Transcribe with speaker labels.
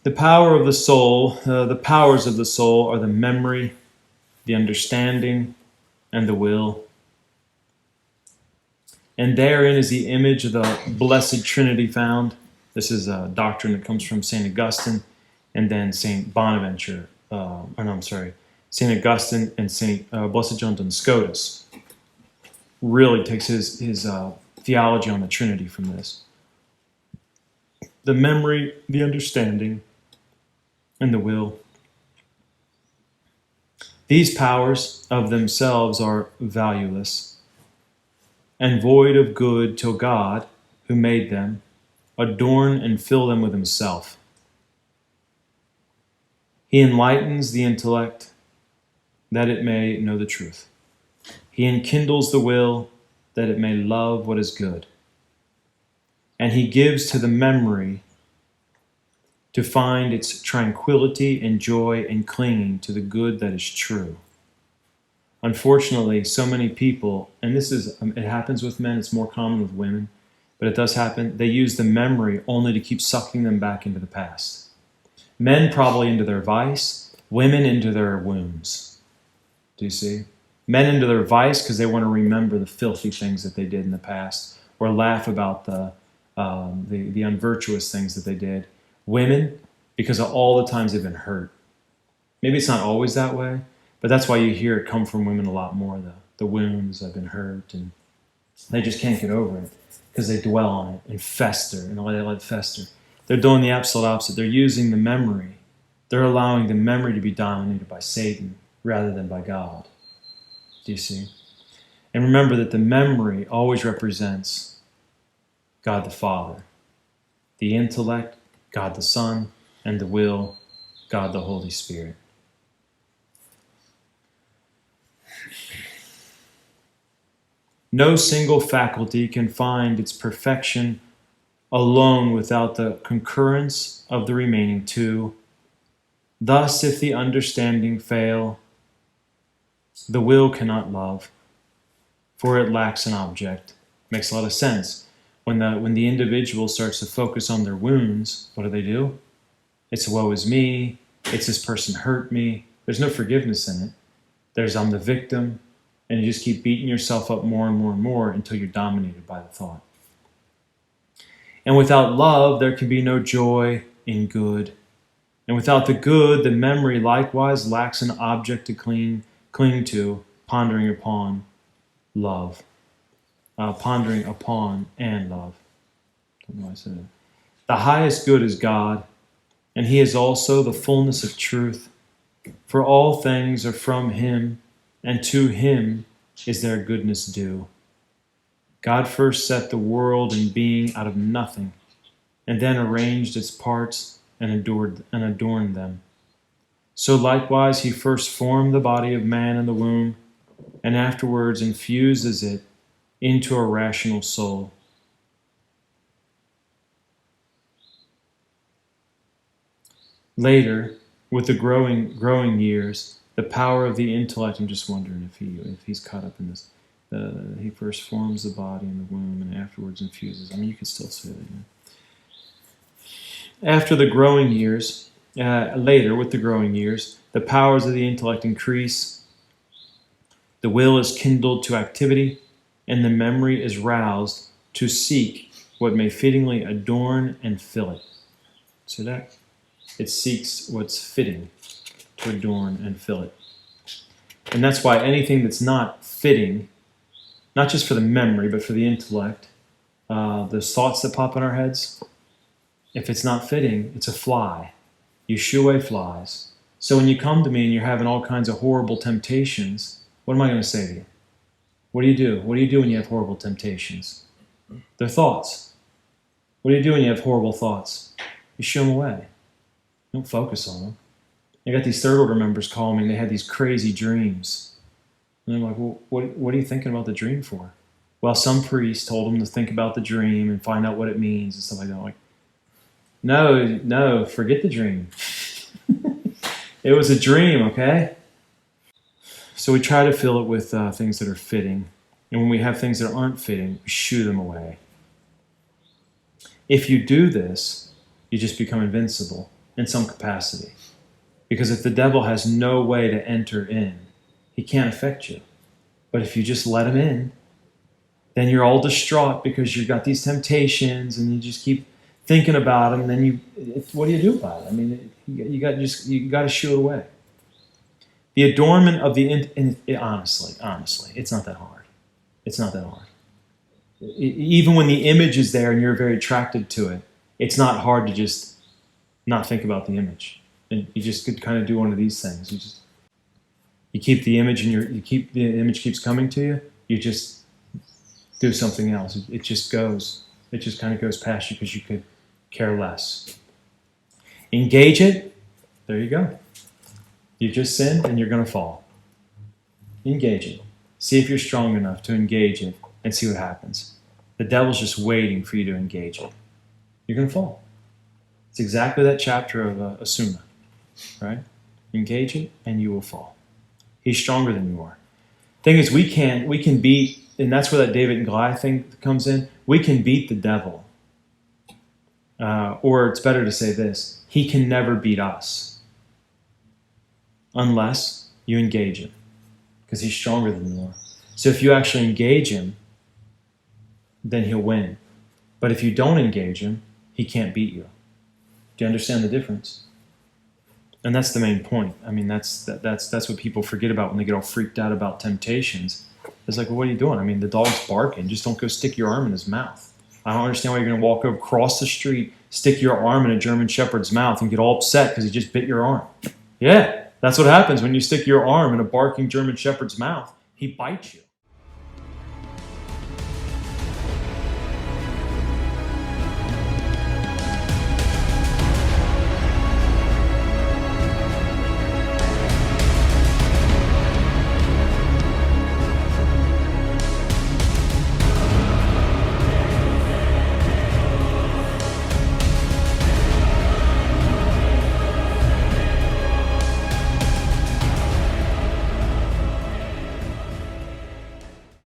Speaker 1: The power of the soul, the powers of the soul are the memory, the understanding, and the will. And therein is the image of the Blessed Trinity found. This is a doctrine that comes from St. Augustine and then St. Bonaventure. St. Augustine and St. Blessed John Duns Scotus really takes his theology on the Trinity from this. The memory, the understanding, and the will. These powers of themselves are valueless and void of good till God, who made them, adorn and fill them with himself. He enlightens the intellect that it may know the truth. He enkindles the will that it may love what is good. And he gives to the memory to find its tranquility and joy in clinging to the good that is true. Unfortunately, so many people, and it happens with men, it's more common with women, but it does happen, they use the memory only to keep sucking them back into the past. Men probably into their vice, women into their wounds. Do you see? Men into their vice because they want to remember the filthy things that they did in the past, or laugh about the unvirtuous things that they did. Women, because of all the times they've been hurt. Maybe it's not always that way, but that's why you hear it come from women a lot more. The wounds, I've been hurt, and they just can't get over it because they dwell on it and fester and let it fester. They're doing the absolute opposite. They're using the memory. They're allowing the memory to be dominated by Satan rather than by God. Do you see? And remember that the memory always represents God the Father, the intellect, God the Son, and the will, God the Holy Spirit. No single faculty can find its perfection alone without the concurrence of the remaining two. Thus, if the understanding fail, the will cannot love, for it lacks an object. Makes a lot of sense. When the individual starts to focus on their wounds, what do? It's woe is me. It's this person hurt me. There's no forgiveness in it. There's I'm the victim. And you just keep beating yourself up more and more and more until you're dominated by the thought. And without love, there can be no joy in good. And without the good, the memory likewise lacks an object to cling to, pondering upon love. Pondering upon and love. Don't know why I said it. The highest good is God, and he is also the fullness of truth. For all things are from him, and to him is their goodness due. God first set the world in being out of nothing, and then arranged its parts and adorned them. So likewise he first formed the body of man in the womb, and afterwards infuses it into a rational soul. Later, with the growing years, the power of the intellect, I'm just wondering if he's caught up in this. He first forms the body in the womb and afterwards infuses. You could still say that. Yeah. After the growing years, later with the growing years, the powers of the intellect increase. The will is kindled to activity, and the memory is roused to seek what may fittingly adorn and fill it. See that? It seeks what's fitting to adorn and fill it. And that's why anything that's not fitting, not just for the memory, but for the intellect, those thoughts that pop in our heads, if it's not fitting, it's a fly. You shoo away flies. So when you come to me and you're having all kinds of horrible temptations, what am I going to say to you? What do you do? What do you do when you have horrible temptations? They're thoughts. What do you do when you have horrible thoughts? You shoo them away. Don't focus on them. I got these third order members calling me and they had these crazy dreams. And I'm like, well, what are you thinking about the dream for? Well, some priest told them to think about the dream and find out what it means and stuff like that. I'm like, no, forget the dream. It was a dream, okay? So we try to fill it with things that are fitting. And when we have things that aren't fitting, we shoo them away. If you do this, you just become invincible. in some capacity. Because if the devil has no way to enter in, he can't affect you. But if you just let him in, then you're all distraught because you've got these temptations and you just keep thinking about them. And then what do you do about it? I mean, you got to shoo it away. The adornment of honestly, it's not that hard. It's not that hard. Even when the image is there and you're very attracted to it, it's not hard to just not think about the image. And you just could kind of do one of these things. You keep the image and the image keeps coming to you. You just do something else. It just goes. It just kind of goes past you because you could care less. Engage it. There you go. You just sinned and you're going to fall. Engage it. See if you're strong enough to engage it and see what happens. The devil's just waiting for you to engage it. You're going to fall. It's exactly that chapter of Asuma, right? Engage it and you will fall. He's stronger than you are. Thing is, we can beat, and that's where that David and Goliath thing comes in. We can beat the devil. Or it's better to say this, he can never beat us unless you engage him, because he's stronger than you are. So if you actually engage him, then he'll win. But if you don't engage him, he can't beat you. Do you understand the difference? And that's the main point. I mean, that's what people forget about when they get all freaked out about temptations. It's like, well, what are you doing? I mean, the dog's barking. Just don't go stick your arm in his mouth. I don't understand why you're going to walk across the street, stick your arm in a German Shepherd's mouth, and get all upset because he just bit your arm. Yeah, that's what happens when you stick your arm in a barking German Shepherd's mouth. He bites you.